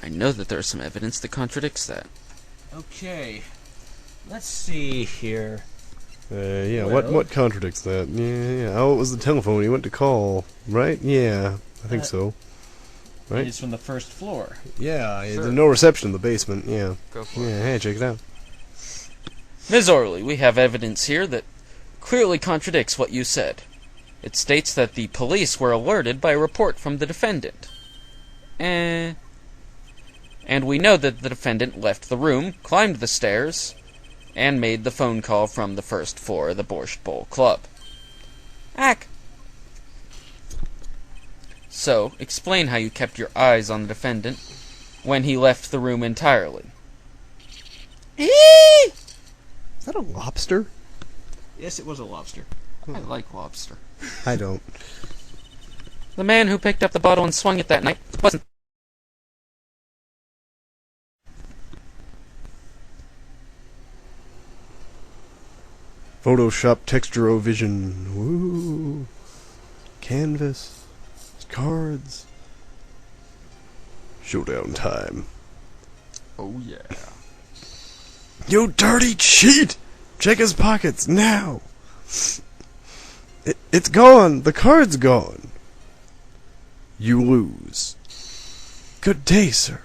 I know that there is some evidence that contradicts that. Okay. Let's see here. Yeah, Well- what contradicts that? Yeah. Oh, it was the telephone he went to call, right? Yeah, I think so. Right? It's from the first floor. Yeah, Sure. there's no reception in the basement, yeah. Go for Yeah, hey, check it out. Ms. Orley, we have evidence here that clearly contradicts what you said. It states that the police were alerted by a report from the defendant. And we know that the defendant left the room, climbed the stairs, and made the phone call from the first floor of the Borscht Bowl Club. Ack. So, explain how you kept your eyes on the defendant when he left the room entirely. Is that a lobster? Yes, it was a lobster. I like lobster. I don't. The man who picked up the bottle and swung it that night wasn't. Photoshop Texturovision. Woo. Canvas. Cards. Showdown time. Oh yeah. You dirty cheat! Check his pockets, now! It's gone! The card's gone! You lose. Good day, sir.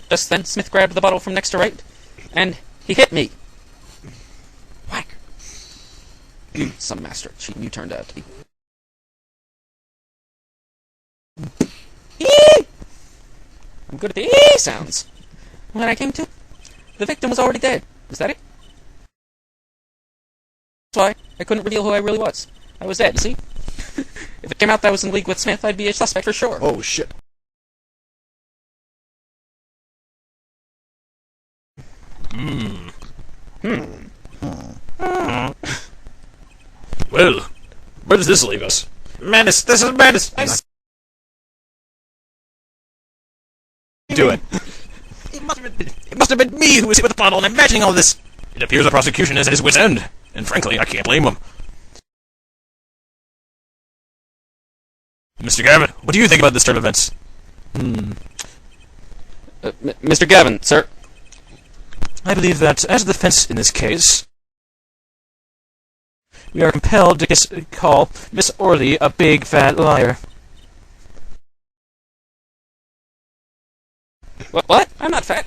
Just then, Smith grabbed the bottle from next to right, and he hit me. Whack. You, some master of cheating you turned out to be. Eee! I'm good at the eee sounds. When I came to, the victim was already dead. Is that it? That's why I couldn't reveal who I really was. I was dead, you see? If it came out that I was in league with Smith, I'd be a suspect for sure. Oh, shit. Well, where does this leave us? Madness! This is madness! Do it. It must have been me who was hit with the bottle and imagining all this. It appears the prosecution is at his wit's end, and frankly, I can't blame them. Mr. Gavin, what do you think about this turn of events? Mr. Gavin, sir. I believe that, as the defense in this case, we are compelled to call Miss Orley a big fat liar. What? I'm not fat.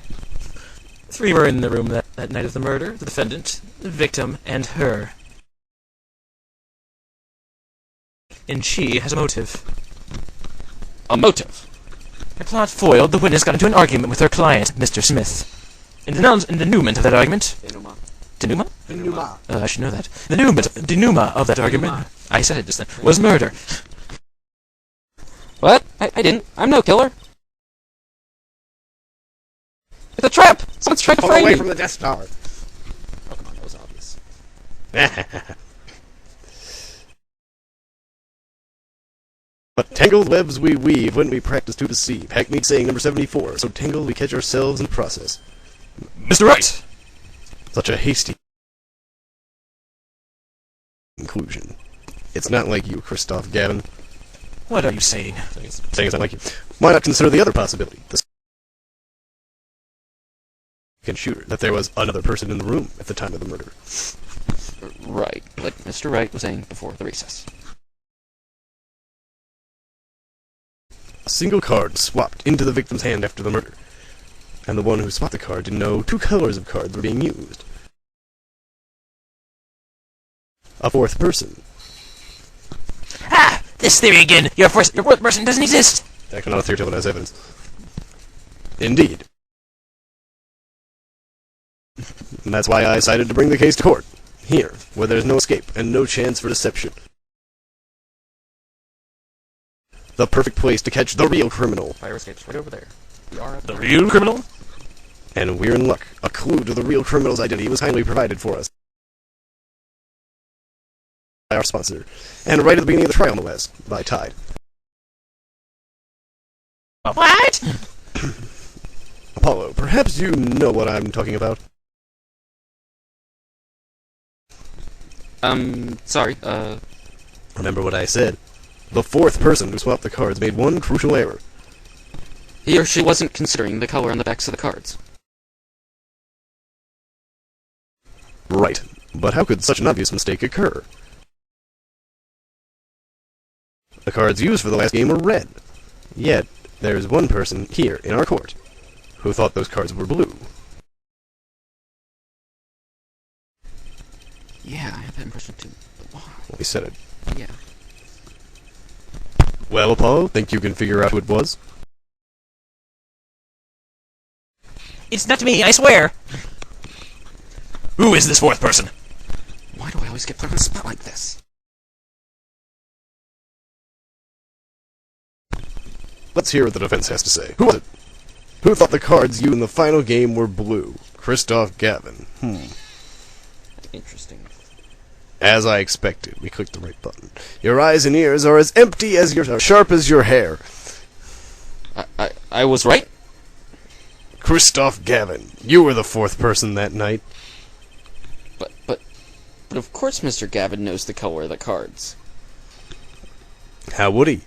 3 were in the room that night of the murder: the defendant, the victim, and her. And she has a motive. A motive? Her plot foiled, the witness got into an argument with her client, Mr. Smith. In the denouement of that argument... Denouement? Denouement. I should know that. The denouement of that argument... I said it just then. Was murder. What? I didn't. I'm no killer. It's a trap! Someone's trying to Pull frame away me! from the Death Star. Oh, come on, that was obvious. But tangled webs we weave when we practice to deceive. Hackneyed saying number 74. So tangled we catch ourselves in the process. Mr. Wright! Such a hasty conclusion. It's not like you, Christoph Gavin. What are you saying? Saying it's not like you. Why not consider the other possibility? The second shooter. That there was another person in the room at the time of the murder. Right, like Mr. Wright was saying before the recess. A single card swapped into the victim's hand after the murder. And the one who swapped the card didn't know 2 colors of cards were being used. A 4th person. Ah! This theory again! Your 4th person doesn't exist! Actually, not a theory till it has evidence. Indeed. And that's why I decided to bring the case to court. Here, where there's no escape and no chance for deception. The perfect place to catch the real criminal. Fire escape's right over there. We are The real criminal? And we're in luck. A clue to the real criminal's identity was kindly provided for us by our sponsor. And right at the beginning of the trial, no less, by Tide. What? Apollo, perhaps you know what I'm talking about? Sorry, Remember what I said. The fourth person who swapped the cards made one crucial error. He or she wasn't considering the color on the backs of the cards. Right, but how could such an obvious mistake occur? The cards used for the last game were red. Yet, there's one person here in our court who thought those cards were blue. Yeah, I have that impression too. But why? Well, he said it. Yeah. Well, Apollo, think you can figure out who it was? It's not me, I swear! Who is this fourth person? Why do I always get put on the spot like this? Let's hear what the defense has to say. Who was it? Who thought the cards used in the final game were blue? Christoph Gavin. Interesting. As I expected, we clicked the right button. Your eyes and ears are as empty as are sharp as your hair. I was right? Christoph Gavin, you were the fourth person that night. But of course Mr. Gavin knows the color of the cards. How would he?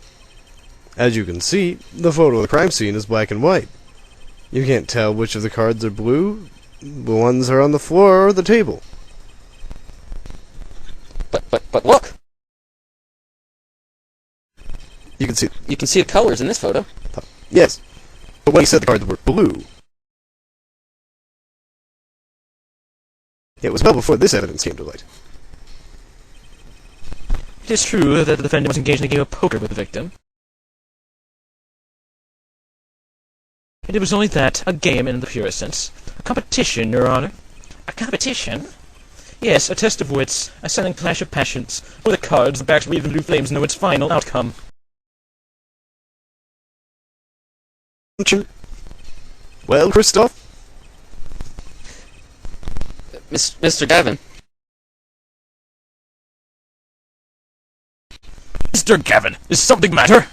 As you can see, the photo of the crime scene is black and white. You can't tell which of the cards are blue. The ones are on the floor or the table. But look! You can see... You can see the colors in this photo. Yes, but when he said the cards were blue, it was well before this evidence came to light. It is true that the defendant was engaged in a game of poker with the victim. And it was only that, a game in the purest sense. A competition, Your Honor. A competition? Yes, a test of wits, a silent clash of passions, where the cards, the backs wreathed in blue flames, know its final outcome. Well, Christoph? Mr. Gavin. Mr. Gavin, is something matter?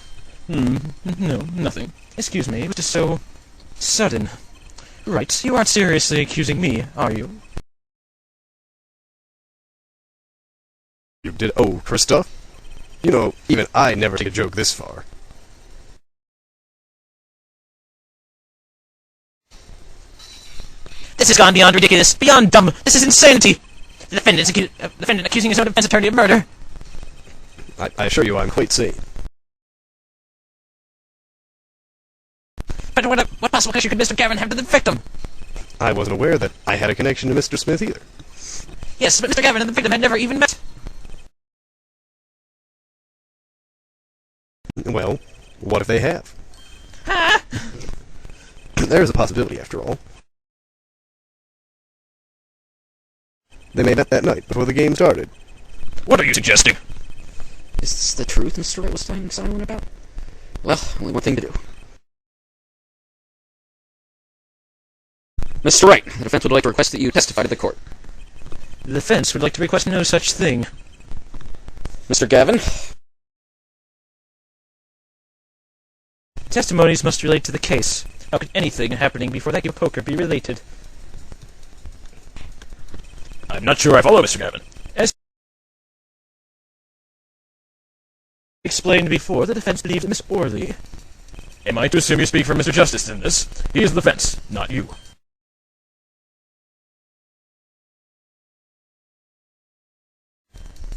No, nothing. Excuse me, it was just so... sudden. Right, you aren't seriously accusing me, are you? You did... Oh, Christoph? You know, even I never take a joke this far. This has gone beyond ridiculous, beyond dumb. This is insanity. The defendant accusing his own defense attorney of murder. I assure you I'm quite sane. But what possible connection could Mr. Gavin have to the victim? I wasn't aware that I had a connection to Mr. Smith either. Yes, but Mr. Gavin and the victim had never even met. Well, what if they have? Ah! There's a possibility, after all. They may met that night, before the game started. What are you suggesting? Is this the truth Mr. Wright was staying silent about? Well, only one thing to do. Mr. Wright, the defense would like to request that you testify to the court. The defense would like to request no such thing. Mr. Gavin? Testimonies must relate to the case. How could anything happening before that game of poker be related? I'm not sure I follow, Mr. Gavin. As explained before, the defense believes that Miss Orley... Am I to assume you speak for Mr. Justice in this? He is the defense, not you.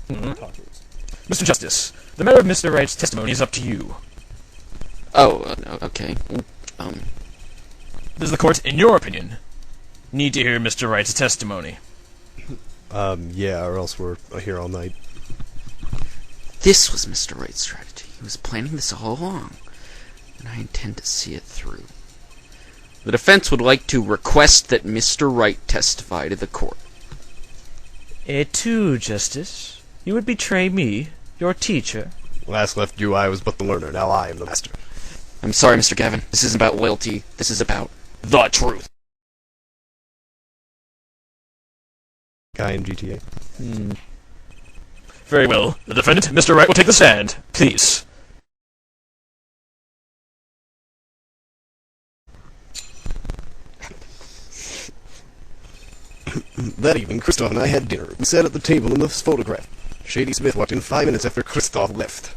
Mr. Justice, the matter of Mr. Wright's testimony is up to you. Oh, okay. Does the court, in your opinion, need to hear Mr. Wright's testimony? Yeah, or else we're here all night. This was Mr. Wright's strategy. He was planning this all along, and I intend to see it through. The defense would like to request that Mr. Wright testify to the court. Et tu, Justice? You would betray me, your teacher? Last left you, I was but the learner. Now I am the master. I'm sorry, Mr. Gavin. This isn't about loyalty. This is about the truth. Guy in GTA. Very well. The defendant, Mr. Wright, will take the stand. Please. That evening, Christoph and I had dinner. We sat at the table in this photograph. Shady Smith walked in 5 minutes after Christoph left.